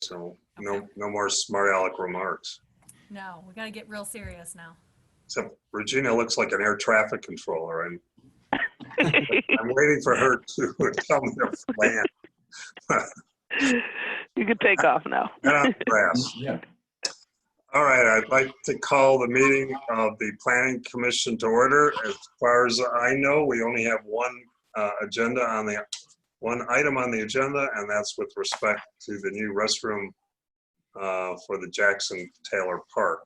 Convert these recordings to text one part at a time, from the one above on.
So no more smart aleck remarks. No, we got to get real serious now. Except Regina looks like an air traffic controller, and I'm waiting for her to tell me to land. You can take off now. Get on the grass. Yeah. All right, I'd like to call the meeting of the Planning Commission to order. As far as I know, we only have one item on the agenda, and that's with respect to the new restroom for the Jackson Taylor Park.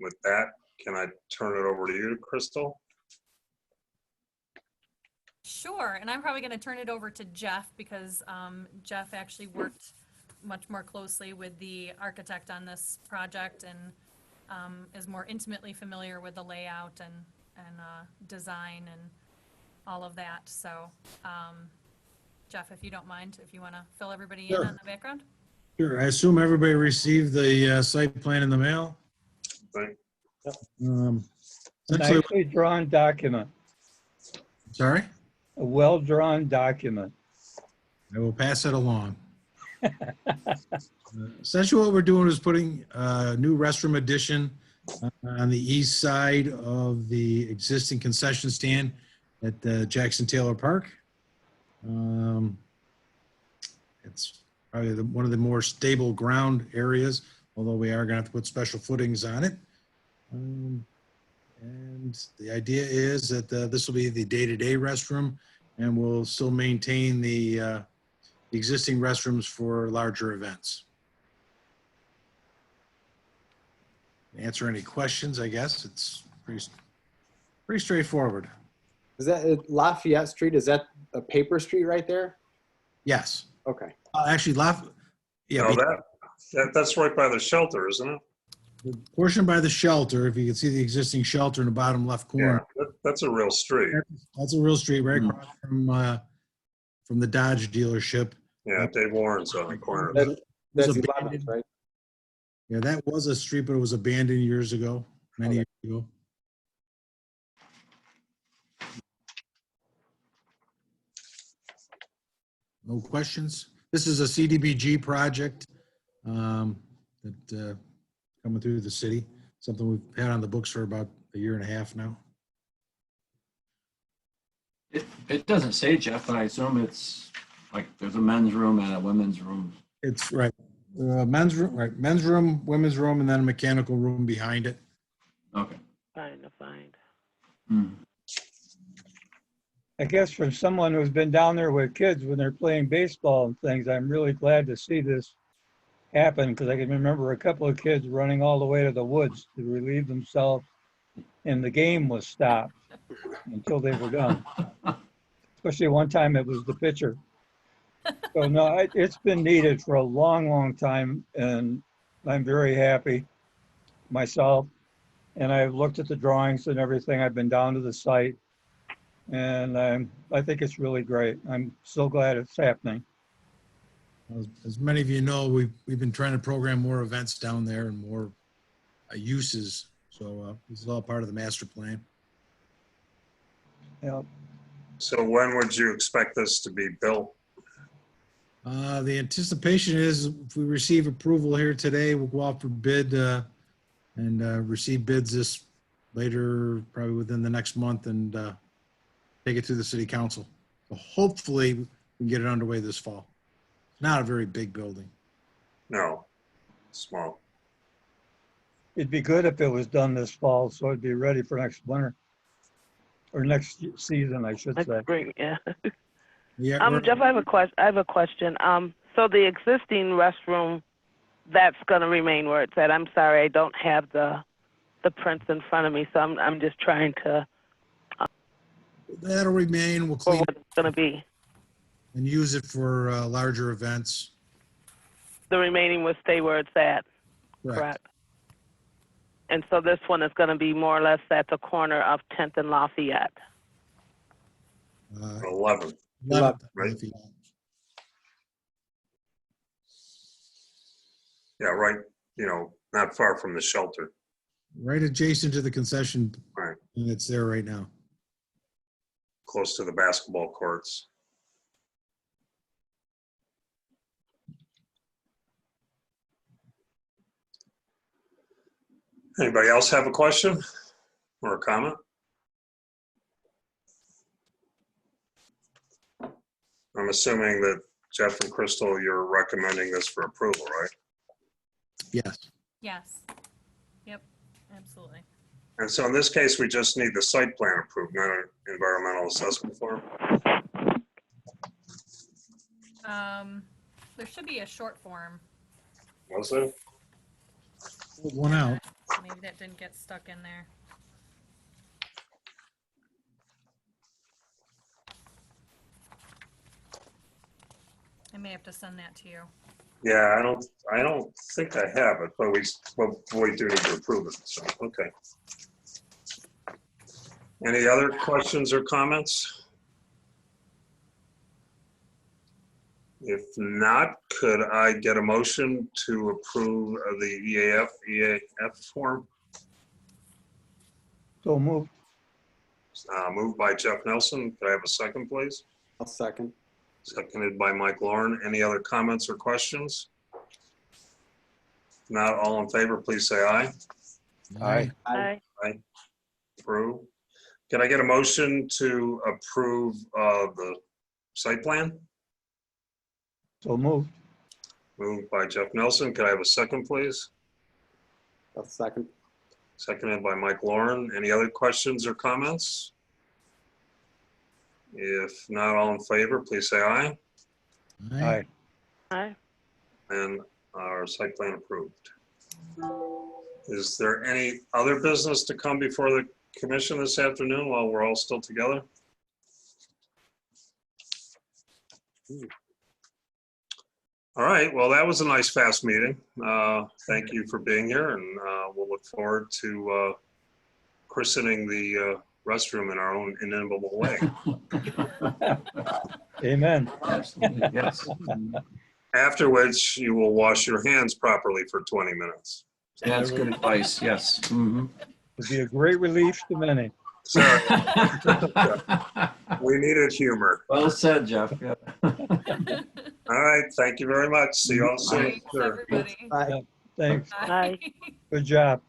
With that, can I turn it over to you, Crystal? Sure, and I'm probably going to turn it over to Jeff because Jeff actually worked much more closely with the architect on this project and is more intimately familiar with the layout and design and all of that. So, Jeff, if you don't mind, if you want to fill everybody in on the background. Sure. I assume everybody received the site plan in the mail. Thank- Um, A essentially, nicely drawn document, sorry, a well-drawn document. I will pass it along. Essentially, what we're doing is putting a new restroom addition on the east side of the existing concession stand at Jackson Taylor Park. It's probably one of the more stable ground areas, although we are going to have to put special footings on it. And the idea is that this will be the day-to-day restroom, and we'll still maintain the existing restrooms for larger events. Answer any questions, I guess. It's pretty straightforward. Is that Lafayette Street? Is that a paper street right there? Yes. Okay. Actually, No, that's right by the shelter, isn't it? the portion by the shelter, if you can see the existing shelter in the bottom left corner, That's a real street. that's a real street right across from the Dodge dealership. Yeah, Dave Warren's on the corner. That's was 11th, right? Yeah, that was a street, but it was abandoned years ago, many years ago. No questions? This is a CDBG project that coming through the city, something we've had on the books for about a year and a half now. It doesn't say, Jeff, but I assume it's like there's a men's room and a women's room. It's right. Men's room, right? Men's room, women's room, and then a mechanical room behind it. Okay. Fine to find. Hmm. I guess for someone who's been down there with kids when they're playing baseball and things, I'm really glad to see this happen because I can remember a couple of kids running all the way to the woods to relieve themselves, and the game was stopped until they were done. Especially one time it was the pitcher. So no, it's been needed for a long, long time, and I'm very happy myself. And I've looked at the drawings and everything. I've been down to the site, and I think it's really great. I'm so glad it's happening. As many of you know, we've been trying to program more events down there and more uses. So this is all part of the master plan. Yeah. So when would you expect this to be built? The anticipation is if we receive approval here today, we'll go out for bid and receive bids this later, probably within the next month, and take it to the city council. So hopefully we can get it underway this fall. Not a very big building. No, small. It'd be good if it was done this fall, so it'd be ready for next winter. Or next season, I should say. That's great, yeah. Yeah. Jeff, I have a question. So the existing restroom, that's gonna remain where it's at. I'm sorry, I don't have the prints in front of me, so I'm just trying to, That'll remain. We'll for clean what it it's gonna be. and use it for larger events. The remaining will stay where it's at, correct? And so this one is gonna be more or less at the corner of 10th and Lafayette. 11. 11th, Right. Yeah, right. Not far from the shelter. Right adjacent to the concession. Right. And it's there right now. Close to the basketball courts. Anybody else have a question or a comment? I'm assuming that Jeff and Crystal, you're recommending this for approval, right? Yes. Yes. Yep, absolutely. And so in this case, we just need the site plan approved, not an environmental assessment form. There should be a short form. Was there? Pulled one out. Maybe that didn't get stuck in there. I may have to send that to you. Yeah, I don't think I have it, but we do need to approve it, so, okay. Any other questions or comments? If not, could I get a motion to approve of the EAF form? So moved. Moved by Jeff Nelson. Could I have a second, please? I'll second. Seconded by Mike Lauren. Any other comments or questions? If not, all in favor, please say aye. Aye. Aye. Approve. Can I get a motion to approve the site plan? So moved. Moved by Jeff Nelson. Could I have a second, please? I'll second. Seconded by Mike Lauren. Any other questions or comments? If not, all in favor, please say aye. Aye. Aye. And our site plan approved. Is there any other business to come before the commission this afternoon while we're all still together? All right, well, that was a nice fast meeting. Thank you for being here, and we'll look forward to christening the restroom in our own inimitable way. Amen. Absolutely, yes. After which you will wash your hands properly for 20 minutes. That's good advice, yes. Mhm. It'd be a great relief to many. Sorry, we needed humor. Well said, Jeff. Yeah. All right, thank you very much. See you all soon. Thanks, Sure. everybody. Aye. Thanks. Aye. Good job.